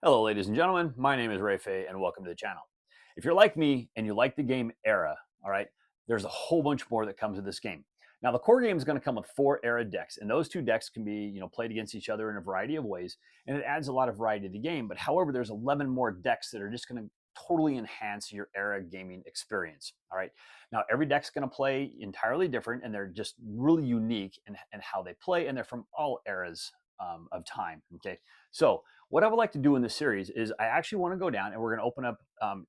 Hello, ladies and gentlemen. My name is Phay, and welcome to the channel. If you're like me and you like the game Era, all right, there's a whole bunch more that comes with this game. Now, the core game is going to come with 4 Era decks, and those 2 decks can be, played against each other in a variety of ways, and it adds a lot of variety to the game. But however, there's 11 more decks that are just going to totally enhance your Era gaming experience. All right. Now, every deck's going to play entirely different, and they're just really unique in how they play, and they're from all eras of time. Okay. So, what I would like to do in this series is I actually want to go down and we're going to open up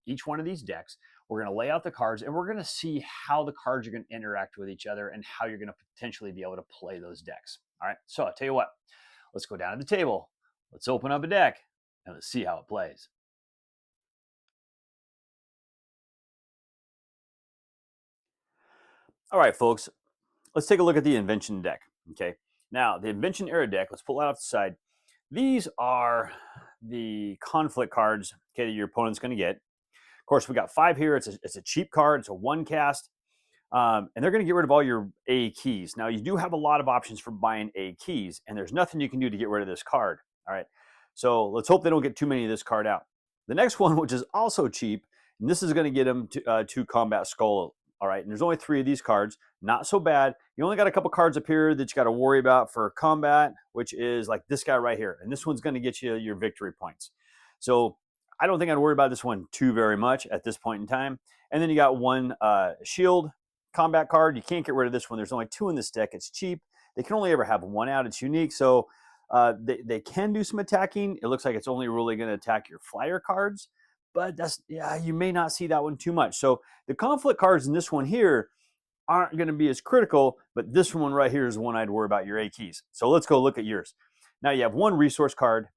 each one of these decks. We're going to lay out the cards and we're going to see how the cards are going to interact with each other and how you're going to potentially be able to play those decks. All right. So I'll tell you what, let's go down to the table. Let's open up a deck and let's see how it plays. All right, folks, let's take a look at the Invention deck. Okay. Now, the Invention Era deck, let's pull that off the side. These are the conflict cards, okay, that your opponent's going to get. Of course, we got 5 here. It's a cheap card. It's a 1-cast. And they're going to get rid of all your A keys. Now, you do have a lot of options for buying A keys, and there's nothing you can do to get rid of this card. All right. So let's hope they don't get too many of this card out. The next one, which is also cheap, and this is going to get them to Combat Skull. All right. And there's only 3 of these cards. Not so bad. You only got a couple cards up here that you got to worry about for combat, which is like this guy right here. And this one's going to get you your victory points. So I don't think I'd worry about this one too very much at this point in time. And then you got one shield combat card. You can't get rid of this one. There's only 2 in this deck. It's cheap. They can only ever have 1 out. It's unique. So they can do some attacking. It looks like it's only really going to attack your flyer cards. But you may not see that one too much. So the conflict cards in this one here aren't going to be as critical, but this one right here is the one I'd worry about your A keys. So let's go look at yours. Now you have 1 resource card,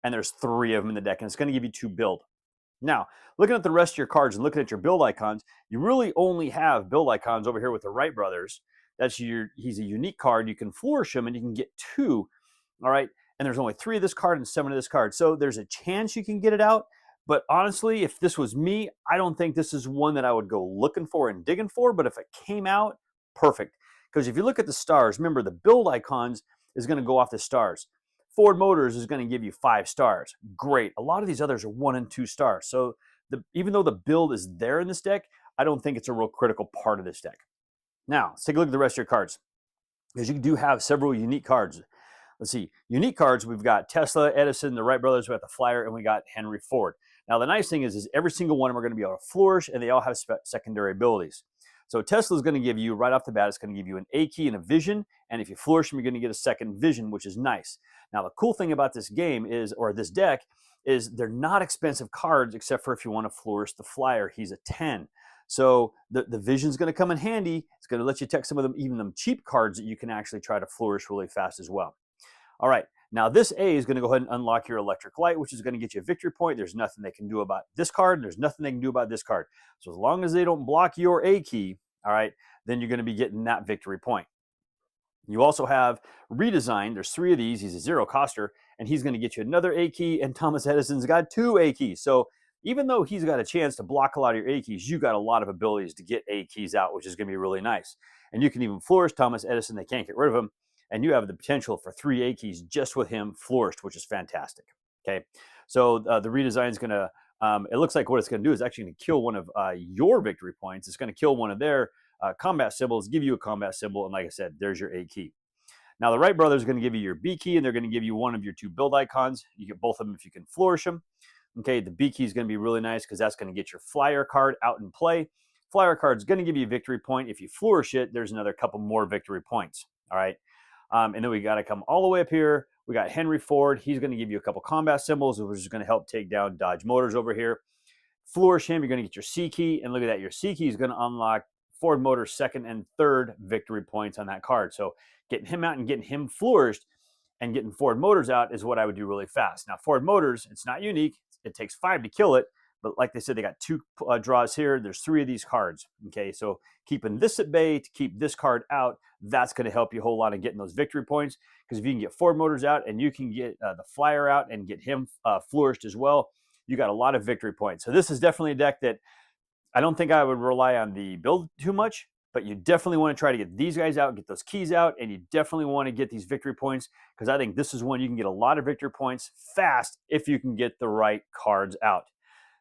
and there's 3 of them in the deck, and it's going to give you 2 build. Now, looking at the rest of your cards and looking at your build icons, you really only have build icons over here with the Wright brothers. He's a unique card. You can flourish him, and you can get 2. All right, and there's only 3 of this card and 7 of this card. So there's a chance you can get it out. But honestly, if this was me, I don't think this is one that I would go looking for and digging for. But if it came out, perfect. Because if you look at the stars, remember the build icons is going to go off the stars. Ford Motors is going to give you 5 stars. Great. A lot of these others are 1 and 2 stars. So even though the build is there in this deck, I don't think it's a real critical part of this deck. Now, let's take a look at the rest of your cards. Because you do have several unique cards. Let's see. Unique cards, we've got Tesla, Edison, the Wright brothers, we got the Flyer, and we got Henry Ford. Now, the nice thing is every single one of them are going to be able to flourish, and they all have secondary abilities. So Tesla is going to give you, right off the bat, it's going to give you an A key and a vision, and if you flourish them, you're going to get a second vision, which is nice. Now, the cool thing about this game is, or this deck, is they're not expensive cards, except for if you want to flourish the Flyer. He's a 10. So the vision's going to come in handy. It's going to let you take some of them, even them cheap cards that you can actually try to flourish really fast as well. All right, now this A is going to go ahead and unlock your electric light, which is going to get you a victory point. There's nothing they can do about this card. There's nothing they can do about this card. So as long as they don't block your A key, all right, then you're going to be getting that victory point. You also have redesign. There's 3 of these. He's a 0-coster, and he's going to get you another A key, and Thomas Edison's got 2 A keys. So even though he's got a chance to block a lot of your A keys, you got a lot of abilities to get A keys out, which is going to be really nice. And you can even flourish Thomas Edison. They can't get rid of him. And you have the potential for 3 A keys just with him flourished, which is fantastic. Okay, so the redesign is going to, it looks like what it's going to do is actually going to kill one of your victory points. It's going to kill one of their combat symbols, give you a combat symbol, and like I said, there's your A key. Now, the Wright brothers are going to give you your B key, and they're going to give you one of your 2 build icons. You get both of them if you can flourish them. Okay, the B key is going to be really nice because that's going to get your Flyer card out in play. Flyer card is going to give you a victory point. If you flourish it, there's another couple more victory points. All right. And then we got to come all the way up here. We got Henry Ford. He's going to give you a couple combat symbols, which is going to help take down Dodge Motors over here. Flourish him. You're going to get your C key. And look at that. Your C key is going to unlock Ford Motors' 2nd and 3rd victory points on that card. So getting him out and getting him flourished and getting Ford Motors out is what I would do really fast. Now, Ford Motors, it's not unique. It takes 5 to kill it. But like they said, they got 2 draws here. There's 3 of these cards. Okay, so keeping this at bay to keep this card out, that's going to help you a whole lot in getting those victory points. Because if you can get Ford Motors out and you can get the Flyer out and get him flourished as well, you got a lot of victory points. So this is definitely a deck that I don't think I would rely on the build too much, but you definitely want to try to get these guys out, get those keys out, and you definitely want to get these victory points, because I think this is one you can get a lot of victory points fast if you can get the right cards out.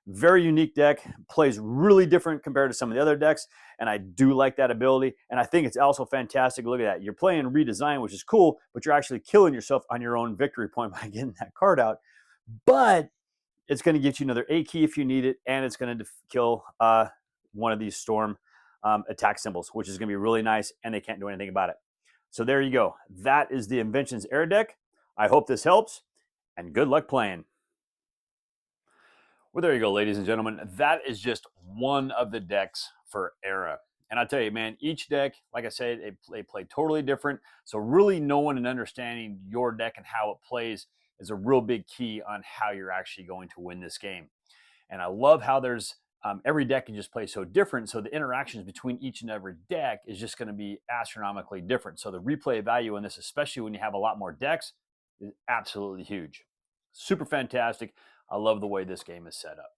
Very unique deck, plays really different compared to some of the other decks, and I do like that ability. And I think it's also fantastic. Look at that. You're playing redesign, which is cool, but you're actually killing yourself on your own victory point by getting that card out. But it's going to get you another A key if you need it, and it's going to kill one of these storm attack symbols, which is going to be really nice, and they can't do anything about it. So there you go. That is the Inventions Air deck. I hope this helps, and good luck playing. Well, there you go, ladies and gentlemen. That is just one of the decks for Era. And I tell you, man, each deck, like I said, they play totally different. So really knowing and understanding your deck and how it plays is a real big key on how you're actually going to win this game. And I love how there's every deck can just play so different. So the interactions between each and every deck is just going to be astronomically different. So the replay value in this, especially when you have a lot more decks, is absolutely huge. Super fantastic. I love the way this game is set up.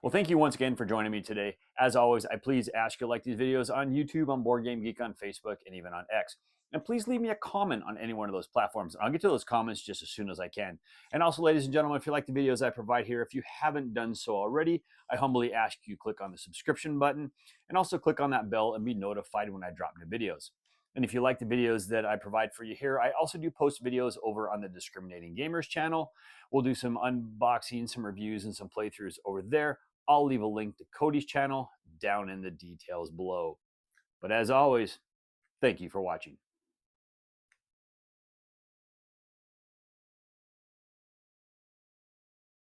Well, thank you once again for joining me today. As always, I please ask you to like these videos on YouTube, on Board Game Geek, on Facebook, and even on X. And please leave me a comment on any one of those platforms. I'll get to those comments just as soon as I can. And also, ladies and gentlemen, if you like the videos I provide here, if you haven't done so already, I humbly ask you click on the subscription button and also click on that bell and be notified when I drop new videos. And if you like the videos that I provide for you here, I also do post videos over on the Discriminating Gamers channel. We'll do some unboxing, some reviews, and some playthroughs over there. I'll leave a link to Cody's channel down in the details below. But as always, thank you for watching.